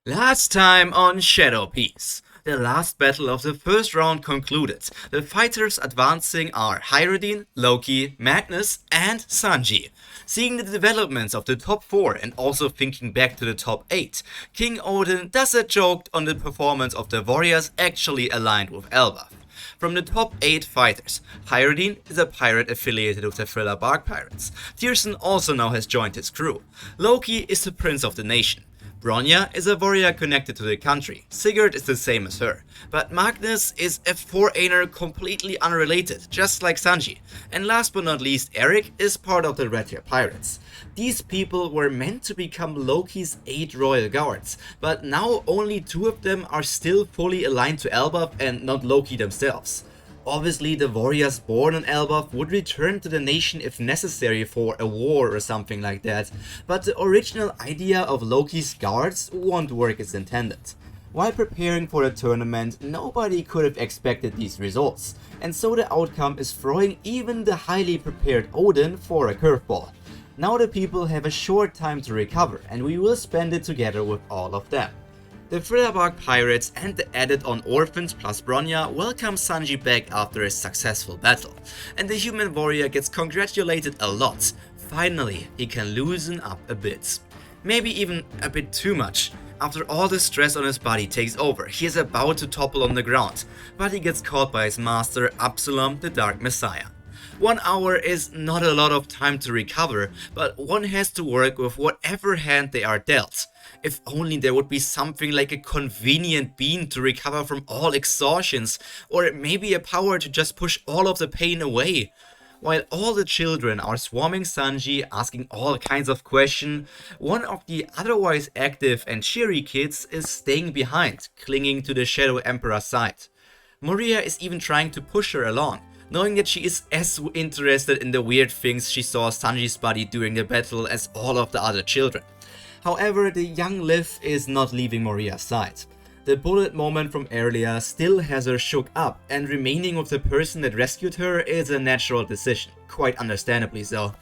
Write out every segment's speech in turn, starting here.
Last time on Shadow Piece. The last battle of the first round concluded. The fighters advancing are Hyrodine, Loki, Magnus, and Sanji. Seeing the developments of the top 4 and also thinking back to the top 8, King Odin does a joke on the performance of the warriors actually aligned with Elbaf. From the top 8 fighters, Hyrodine is a pirate affiliated with the Strawhat Pirates. Tyrson also now has joined his crew. Loki is the prince of the nation. Bronya is a warrior connected to the country. Sigurd is the same as her. But Magnus is a foreigner completely unrelated, just like Sanji. And last but not least, Eric is part of the Strawhat Pirates. These people were meant to become Loki's 8 royal guards, but now only 2 of them are still fully aligned to Elbaf and not Loki themselves. Obviously, the warriors born on Elbaf would return to the nation if necessary for a war or something like that, but the original idea of Loki's guards won't work as intended. While preparing for the tournament, nobody could have expected these results, and so the outcome is throwing even the highly prepared Odin for a curveball. Now the people have a short time to recover, and we will spend it together with all of them. The Strawhat Pirates and the added-on orphans plus Bronya welcome Sanji back after a successful battle, and the human warrior gets congratulated a lot. Finally, he can loosen up a bit. Maybe even a bit too much. After all the stress on his body takes over, he is about to topple on the ground, but he gets caught by his master Absalom, the Dark Messiah. 1 hour is not a lot of time to recover, but one has to work with whatever hand they are dealt. If only there would be something like a convenient bean to recover from all exhaustions, or maybe a power to just push all of the pain away. While all the children are swarming Sanji, asking all kinds of questions, one of the otherwise active and cheery kids is staying behind, clinging to the Shadow Emperor's side. Moria is even trying to push her along, knowing that she is as interested in the weird things she saw Sanji's body during the battle as all of the other children. However, the young Liv is not leaving Moria's side. The bullet moment from earlier still has her shook up, and remaining with the person that rescued her is a natural decision, quite understandably so.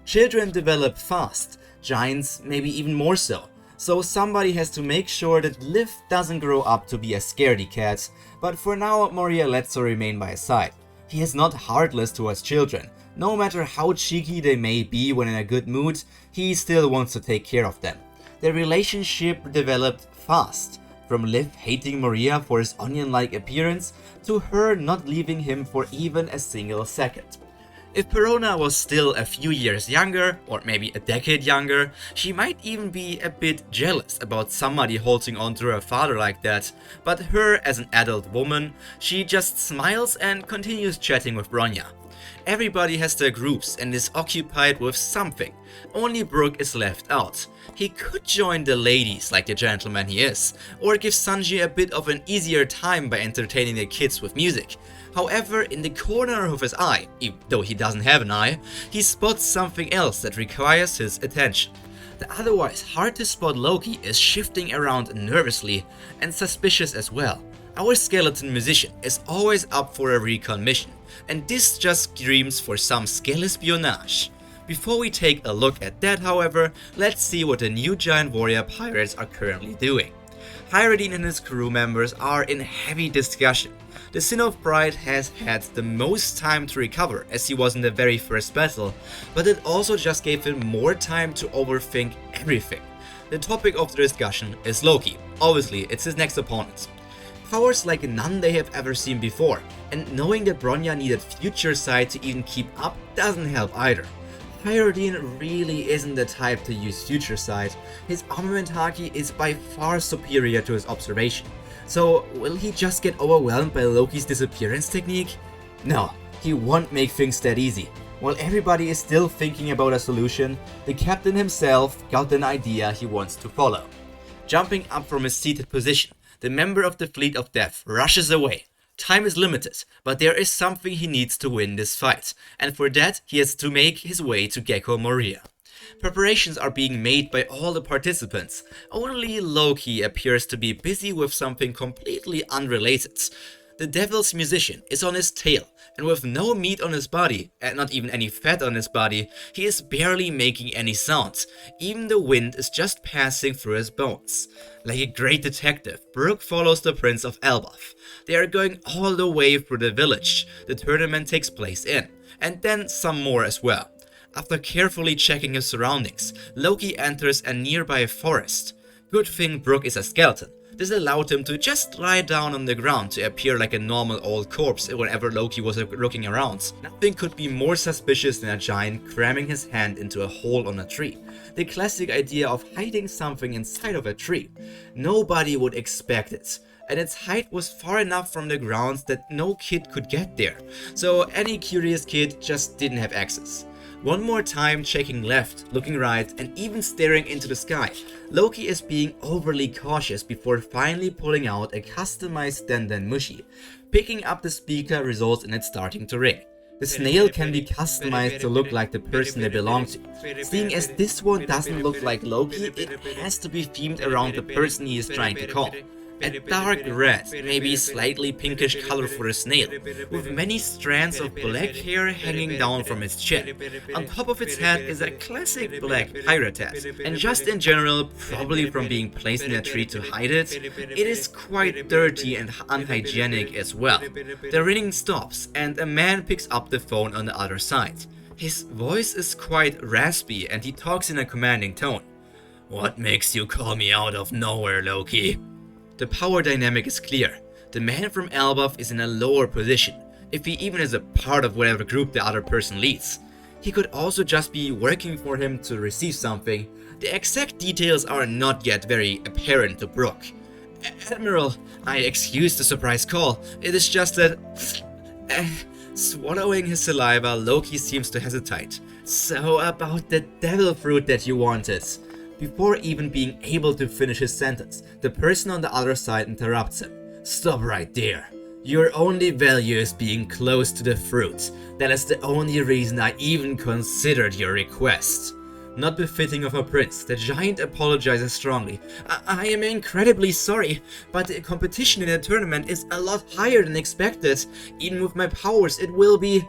Children develop fast, giants maybe even more so. So somebody has to make sure that Liv doesn't grow up to be a scaredy cat, but for now Moria lets her remain by his side. He is not heartless towards children. No matter how cheeky they may be when in a good mood, he still wants to take care of them. Their relationship developed fast, from Liv hating Moria for his onion-like appearance to her not leaving him for even a single second. If Perona was still a few years younger, or maybe a decade younger, she might even be a bit jealous about somebody holding on to her father like that, but her as an adult woman, she just smiles and continues chatting with Bronya. Everybody has their groups and is occupied with something. Only Brook is left out. He could join the ladies like the gentleman he is, or give Sanji a bit of an easier time by entertaining the kids with music. However, in the corner of his eye, even though he doesn't have an eye, he spots something else that requires his attention. The otherwise hard to spot Loki is shifting around nervously and suspicious as well. Our skeleton musician is always up for a recon mission, and this just screams for some skill espionage. Before we take a look at that, however, let's see what the new giant warrior pirates are currently doing. Hyrodine and his crew members are in heavy discussion. The Sin of Pride has had the most time to recover as he was in the very first battle, but it also just gave him more time to overthink everything. The topic of the discussion is Loki. Obviously, it's his next opponent. Powers like none they have ever seen before, and knowing that Bronya needed Future Sight to even keep up doesn't help either. Hyrodine really isn't the type to use Future Sight. His armament haki is by far superior to his observation. So will he just get overwhelmed by Loki's disappearance technique? No, he won't make things that easy. While everybody is still thinking about a solution, the captain himself got an idea he wants to follow. Jumping up from his seated position, the member of the Fleet of Death rushes away. Time is limited, but there is something he needs to win this fight, and for that he has to make his way to Gecko Moria. Preparations are being made by all the participants. Only Loki appears to be busy with something completely unrelated. The devil's musician is on his tail, and with no meat on his body, and not even any fat on his body, he is barely making any sounds. Even the wind is just passing through his bones. Like a great detective, Brook follows the Prince of Elbaf. They are going all the way through the village the tournament takes place in, and then some more as well. After carefully checking his surroundings, Loki enters a nearby forest. Good thing Brook is a skeleton. This allowed him to just lie down on the ground to appear like a normal old corpse whenever Loki was looking around. Nothing could be more suspicious than a giant cramming his hand into a hole on a tree. The classic idea of hiding something inside of a tree. Nobody would expect it. And its height was far enough from the ground that no kid could get there. So any curious kid just didn't have access. One more time checking left, looking right, and even staring into the sky, Loki is being overly cautious before finally pulling out a customized Den Mushi. Picking up the speaker results in it starting to ring. The snail can be customized to look like the person they belong to. Seeing as this one doesn't look like Loki, it has to be themed around the person he is trying to call. A dark red, maybe slightly pinkish color for a snail, with many strands of black hair hanging down from its chin. On top of its head is a classic black pirate hat, and just in general, probably from being placed in a tree to hide it, it is quite dirty and unhygienic as well. The ringing stops, and a man picks up the phone on the other side. His voice is quite raspy and he talks in a commanding tone. "What makes you call me out of nowhere, Loki?" The power dynamic is clear. The man from Elbaf is in a lower position, if he even is a part of whatever group the other person leads. He could also just be working for him to receive something. The exact details are not yet very apparent to Brook. "Admiral, I excuse the surprise call. It is just that..." Swallowing his saliva, Loki seems to hesitate. "So about the devil fruit that you wanted." Before even being able to finish his sentence, the person on the other side interrupts him. "Stop right there. Your only value is being close to the fruit. That is the only reason I even considered your request." Not befitting of a prince, the giant apologizes strongly. I am incredibly sorry, but the competition in the tournament is a lot higher than expected. Even with my powers, it will be..."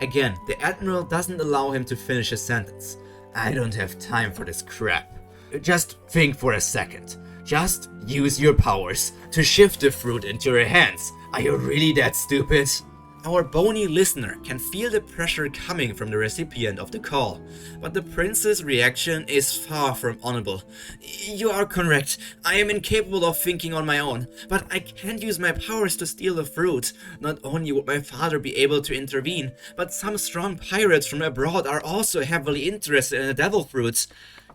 Again, the Admiral doesn't allow him to finish his sentence. "I don't have time for this crap. Just think for a second. Just use your powers to shift the fruit into your hands. Are you really that stupid?" Our bony listener can feel the pressure coming from the recipient of the call, but the prince's reaction is far from honorable. "You are correct. I am incapable of thinking on my own, but I can't use my powers to steal the fruit. Not only would my father be able to intervene, but some strong pirates from abroad are also heavily interested in the devil fruits."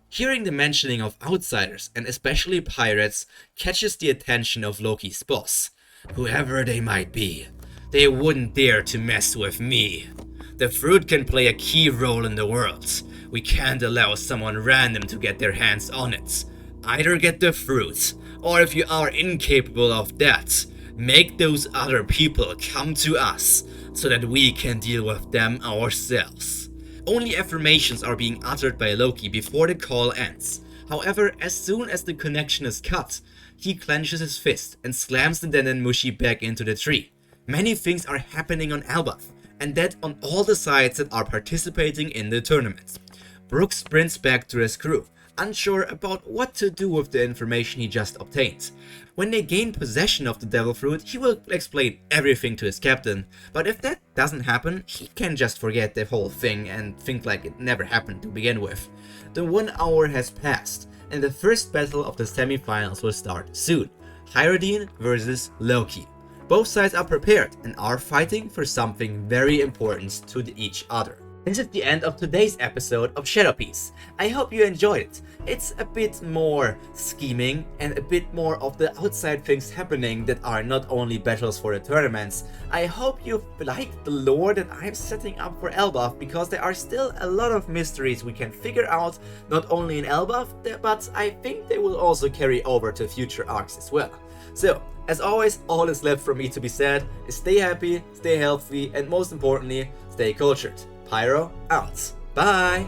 Hearing the mentioning of outsiders, and especially pirates, catches the attention of Loki's boss. "Whoever they might be, they wouldn't dare to mess with me. The fruit can play a key role in the world. We can't allow someone random to get their hands on it. Either get the fruit, or if you are incapable of that, make those other people come to us, so that we can deal with them ourselves." Only affirmations are being uttered by Loki before the call ends. However, as soon as the connection is cut, he clenches his fist and slams the Den Mushi back into the tree. Many things are happening on Elbaf, and that on all the sides that are participating in the tournament. Brook sprints back to his crew, unsure about what to do with the information he just obtained. When they gain possession of the devil fruit, he will explain everything to his captain, but if that doesn't happen, he can just forget the whole thing and think like it never happened to begin with. The 1 hour has passed, and the first battle of the semifinals will start soon. Hyrule versus Loki. Both sides are prepared and are fighting for something very important to each other. This is the end of today's episode of Shadow Piece. I hope you enjoyed it. It's a bit more scheming and a bit more of the outside things happening that are not only battles for the tournaments. I hope you liked the lore that I'm setting up for Elbaf, because there are still a lot of mysteries we can figure out, not only in Elbaf, but I think they will also carry over to future arcs as well. So, as always, all that's left for me to be said is stay happy, stay healthy, and most importantly, stay cultured. Pyro out. Bye!